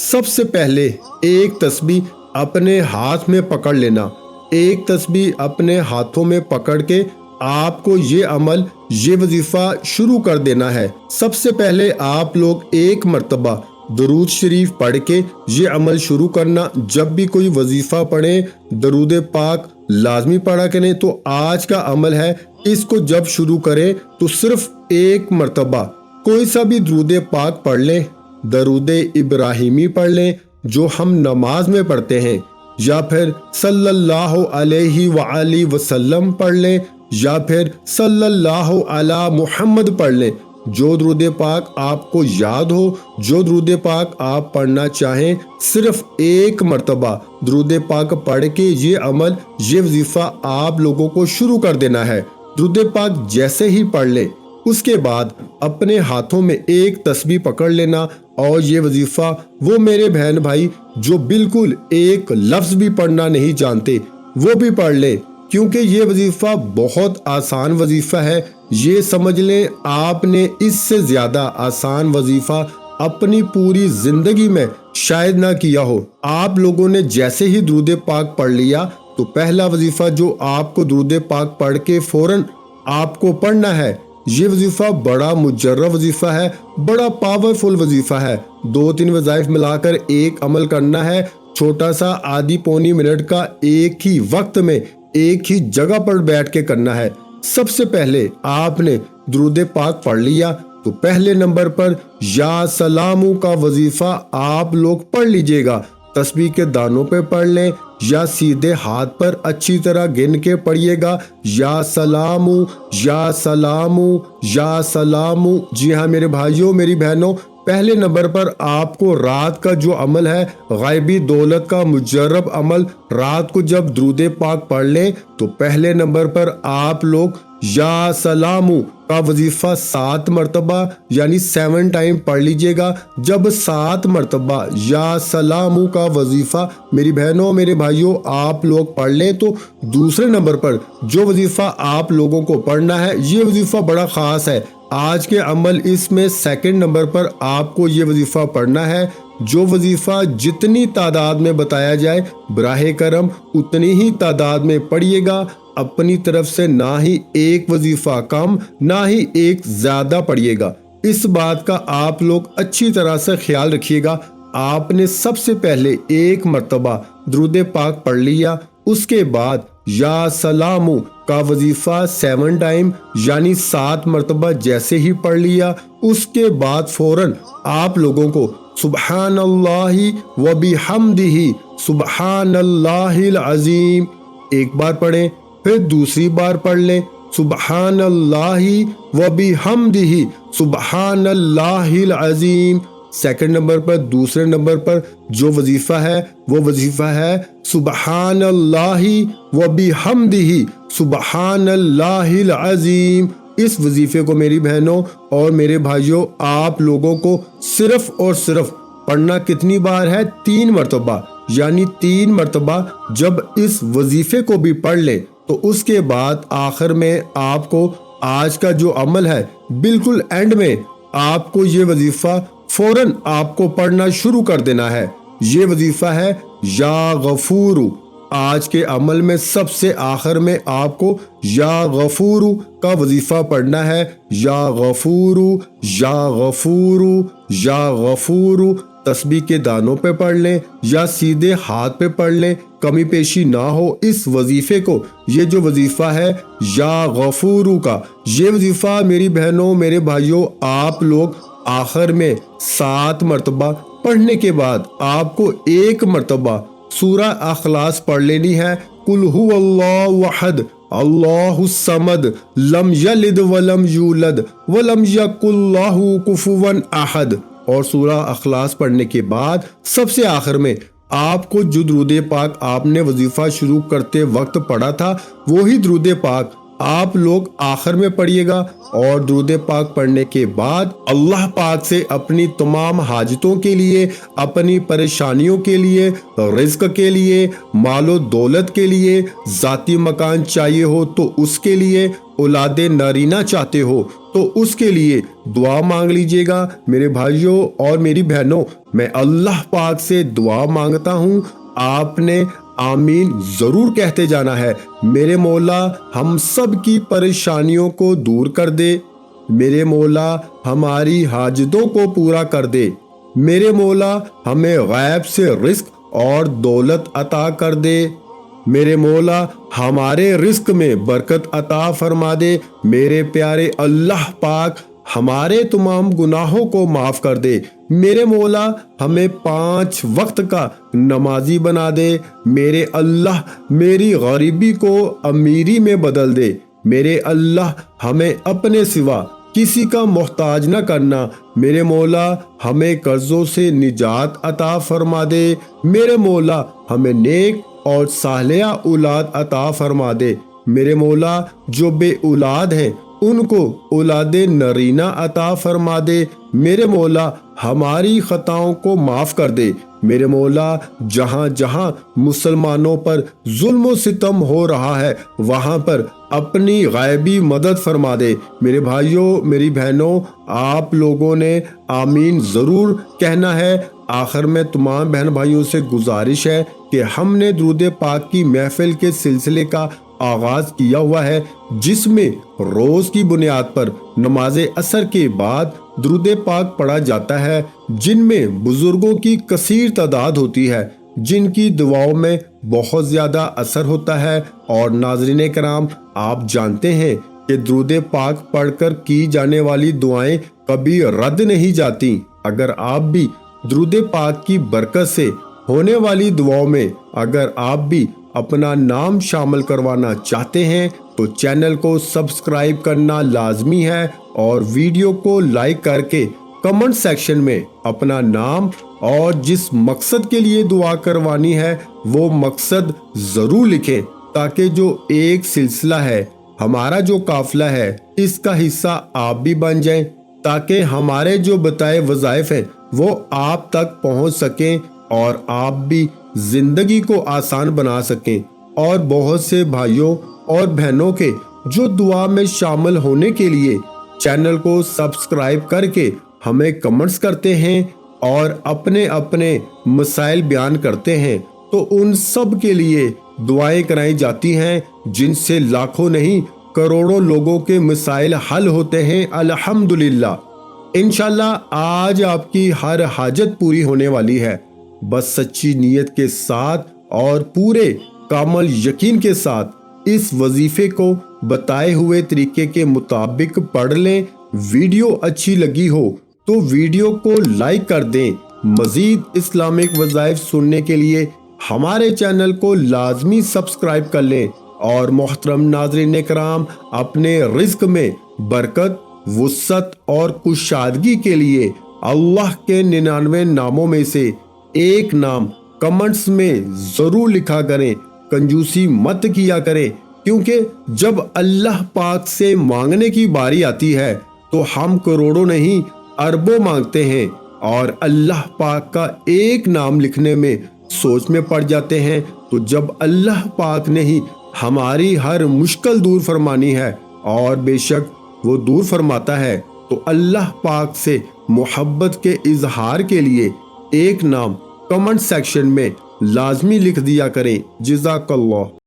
سب سے پہلے ایک تسبیح اپنے ہاتھ میں پکڑ لینا۔ ایک تسبیح اپنے ہاتھوں میں پکڑ کے آپ کو یہ عمل، یہ وظیفہ شروع کر دینا ہے۔ سب سے پہلے آپ لوگ ایک مرتبہ درود شریف پڑھ کے یہ عمل شروع کرنا۔ جب بھی کوئی وظیفہ پڑھیں، درود پاک لازمی پڑھا کریں۔ تو آج کا عمل ہے، اس کو جب شروع کریں تو صرف ایک مرتبہ کوئی سا بھی درود پاک پڑھ لیں، درود ابراہیمی پڑھ لیں جو ہم نماز میں پڑھتے ہیں، یا پھر صلی اللہ علیہ وآلہ وسلم پڑھ لیں، یا پھر صلی اللہ علی محمد پڑھ لیں۔ جو درود پاک آپ کو یاد ہو، جو درود پاک آپ پڑھنا چاہیں، صرف ایک مرتبہ درود پاک پڑھ کے یہ عمل، یہ وظیفہ آپ لوگوں کو شروع کر دینا ہے۔ درود پاک جیسے ہی پڑھ لیں، اس کے بعد اپنے ہاتھوں میں ایک تسبیح پکڑ لینا اور یہ وظیفہ، وہ میرے بہن بھائی جو بالکل ایک لفظ بھی پڑھنا نہیں جانتے، وہ بھی پڑھ لیں، کیونکہ یہ وظیفہ بہت آسان وظیفہ ہے۔ یہ سمجھ لیں آپ نے اس سے زیادہ آسان وظیفہ اپنی پوری زندگی میں شاید نہ کیا ہو۔ آپ لوگوں نے جیسے ہی درود پاک پڑھ لیا تو پہلا وظیفہ جو آپ کو درود پاک پڑھ کے فوراً آپ کو پڑھنا ہے، یہ وظیفہ بڑا مجرب وظیفہ ہے، بڑا پاورفل وظیفہ ہے۔ 2-3 وظائف ملا کر ایک عمل کرنا ہے، چھوٹا سا آدھی پونی منٹ کا، ایک ہی وقت میں ایک ہی جگہ پر بیٹھ کے کرنا ہے۔ سب سے پہلے آپ نے درود پاک پڑھ لیا تو پہلے نمبر پر یا سلامو کا وظیفہ آپ لوگ پڑھ لیجئے گا۔ تسبیح کے دانوں پہ پڑھ لیں یا سیدھے ہاتھ پر اچھی طرح گن کے پڑھیے گا، یا سلامو یا سلامو یا سلامو۔ جی ہاں میرے بھائیوں، میری بہنوں، پہلے نمبر پر آپ کو رات کا جو عمل ہے، غیبی دولت کا مجرب عمل، رات کو جب درود پاک پڑھ لیں تو پہلے نمبر پر آپ لوگ یا سلامو کا وظیفہ 7 مرتبہ یعنی 7 ٹائم پڑھ لیجئے گا۔ جب 7 مرتبہ یا سلامو کا وظیفہ میری بہنوں میرے بھائیوں آپ لوگ پڑھ لیں تو دوسرے نمبر پر جو وظیفہ آپ لوگوں کو پڑھنا ہے، یہ وظیفہ بڑا خاص ہے۔ آج کے عمل اس میں سیکنڈ نمبر پر آپ کو یہ وظیفہ پڑھنا ہے۔ جو وظیفہ جتنی تعداد میں بتایا جائے، براہ کرم اتنی ہی تعداد میں پڑھیے گا۔ اپنی طرف سے نہ ہی ایک وظیفہ کم، نہ ہی ایک زیادہ پڑھیے گا۔ اس بات کا آپ لوگ اچھی طرح سے خیال رکھیے گا۔ آپ نے سب سے پہلے ایک مرتبہ درود پاک پڑھ لیا، اس کے بعد یا سلامو کا وظیفہ 7 ٹائم یعنی 7 مرتبہ جیسے ہی پڑھ لیا، اس کے بعد فوراً آپ لوگوں کو سبحان اللہ و بحمدہ سبحان اللہ العظیم ایک بار پڑھیں، پھر دوسری بار پڑھ لیں سبحان اللہ و بحمدہ سبحان اللہ العظیم۔ سیکنڈ نمبر پر، دوسرے نمبر پر جو وظیفہ ہے وہ وظیفہ ہے سبحان اللہ و بحمدہ سبحان اللہ العظیم۔ اس وظیفے کو میری بہنوں اور میرے بھائیوں آپ لوگوں کو صرف اور صرف پڑھنا کتنی بار ہے؟ 3 مرتبہ، یعنی 3 مرتبہ جب اس وظیفے کو بھی پڑھ لیں تو اس کے بعد آخر میں آپ کو آج کا جو عمل ہے بالکل اینڈ میں آپ کو یہ وظیفہ فوراً آپ کو پڑھنا شروع کر دینا ہے۔ یہ وظیفہ ہے یا غفورو۔ آج کے عمل میں سب سے آخر میں آپ کو یا غفورو کا وظیفہ پڑھنا ہے۔ یا غفورو یا غفورو یا غفورو تسبیح کے دانوں پہ پڑھ لیں یا سیدھے ہاتھ پہ پڑھ لیں، کمی پیشی نہ ہو اس وظیفے کو۔ یہ جو وظیفہ ہے یا غفورو کا، یہ وظیفہ میری بہنوں میرے بھائیوں آپ لوگ آخر میں 7 مرتبہ پڑھنے کے بعد آپ کو ایک مرتبہ سورہ اخلاص پڑھ لینی ہے۔ قل هو اللہ احد اللہ الصمد لم یلد ولم یولد ولم یکن لہ کفوا احد۔ اور سورہ اخلاص پڑھنے کے بعد سب سے آخر میں آپ کو جو درود پاک آپ نے وظیفہ شروع کرتے وقت پڑھا تھا، وہی درود پاک آپ لوگ آخر میں پڑھیے گا۔ اور درود پاک پڑھنے کے بعد اللہ پاک سے اپنی تمام حاجتوں کے لیے، اپنی پریشانیوں کے لیے، رزق کے لیے، مال و دولت کے لیے، ذاتی مکان چاہیے ہو تو اس کے لیے، اولاد نارینہ چاہتے ہو تو اس کے لیے دعا مانگ لیجئے گا۔ میرے بھائیوں اور میری بہنوں، میں اللہ پاک سے دعا مانگتا ہوں، آپ نے آمین ضرور کہتے جانا ہے۔ میرے مولا ہم سب کی پریشانیوں کو دور کر دے، میرے مولا ہماری حاجتوں کو پورا کر دے، میرے مولا ہمیں غیب سے رزق اور دولت عطا کر دے، میرے مولا ہمارے رزق میں برکت عطا فرما دے، میرے پیارے اللہ پاک ہمارے تمام گناہوں کو معاف کر دے، میرے مولا ہمیں 5 وقت کا نمازی بنا دے، میرے اللہ میری غریبی کو امیری میں بدل دے، میرے اللہ ہمیں اپنے سوا کسی کا محتاج نہ کرنا، میرے مولا ہمیں قرضوں سے نجات عطا فرما دے، میرے مولا ہمیں نیک اور صالحہ اولاد عطا فرما دے، میرے مولا جو بے اولاد ہیں ان کو اولاد نرینہ عطا فرما دے، میرے مولا ہماری خطاؤں کو معاف کر دے، میرے مولا جہاں جہاں مسلمانوں پر ظلم و ستم ہو رہا ہے وہاں پر اپنی غیبی مدد فرما دے۔ میرے بھائیوں میری بہنوں، آپ لوگوں نے آمین ضرور کہنا ہے۔ آخر میں تمام بہن بھائیوں سے گزارش ہے کہ ہم نے درود پاک کی محفل کے سلسلے کا آغاز کیا ہوا ہے، جس میں روز کی بنیاد پر نماز عصر کے بعد درود پاک پڑھا جاتا ہے، جن میں بزرگوں کی کثیر تعداد ہوتی ہے، جن کی دعاؤں میں بہت زیادہ اثر ہوتا ہے۔ اور ناظرین کرام، آپ جانتے ہیں کہ درود پاک پڑھ کر کی جانے والی دعائیں کبھی رد نہیں جاتی۔ اگر آپ بھی درود پاک کی برکت سے ہونے والی دعاؤں میں اگر آپ بھی اپنا نام شامل کروانا چاہتے ہیں تو چینل کو سبسکرائب کرنا لازمی ہے، اور ویڈیو کو لائک کر کے کمنٹ سیکشن میں اپنا نام اور جس مقصد کے لیے دعا کروانی ہے وہ مقصد ضرور لکھیں، تاکہ جو ایک سلسلہ ہے، ہمارا جو قافلہ ہے، اس کا حصہ آپ بھی بن جائیں، تاکہ ہمارے جو بتائے وظائف ہیں وہ آپ تک پہنچ سکیں اور آپ بھی زندگی کو آسان بنا سکیں۔ اور بہت سے بھائیوں اور بہنوں کے جو دعا میں شامل ہونے کے لیے چینل کو سبسکرائب کر کے ہمیں کمنٹس کرتے ہیں اور اپنے اپنے مسائل بیان کرتے ہیں، تو ان سب کے لیے دعائیں کرائی جاتی ہیں، جن سے لاکھوں نہیں کروڑوں لوگوں کے مسائل حل ہوتے ہیں الحمدللہ۔ انشاءاللہ آج آپ کی ہر حاجت پوری ہونے والی ہے، بس سچی نیت کے ساتھ اور پورے کامل یقین کے ساتھ اس وظیفے کو بتائے ہوئے طریقے کے مطابق پڑھ لیں۔ ویڈیو اچھی لگی ہو تو ویڈیو کو لائک کر دیں۔ مزید اسلامک وظائف سننے کے لیے ہمارے چینل کو لازمی سبسکرائب کر لیں۔ اور محترم ناظرین کرام، اپنے رزق میں برکت، وسعت اور کشادگی کے لیے اللہ کے 99 ناموں میں سے ایک نام کمنٹس میں ضرور لکھا کریں، کنجوسی مت کیا کریں، کیونکہ جب اللہ پاک سے مانگنے کی باری آتی ہے تو ہم کروڑوں نہیں اربوں مانگتے ہیں، اور اللہ پاک کا ایک نام لکھنے میں سوچ میں پڑ جاتے ہیں۔ تو جب اللہ پاک نے ہی ہماری ہر مشکل دور فرمانی ہے، اور بے شک وہ دور فرماتا ہے، تو اللہ پاک سے محبت کے اظہار کے لیے ایک نام کمنٹ سیکشن میں لازمی لکھ دیا کریں۔ جزاک اللہ۔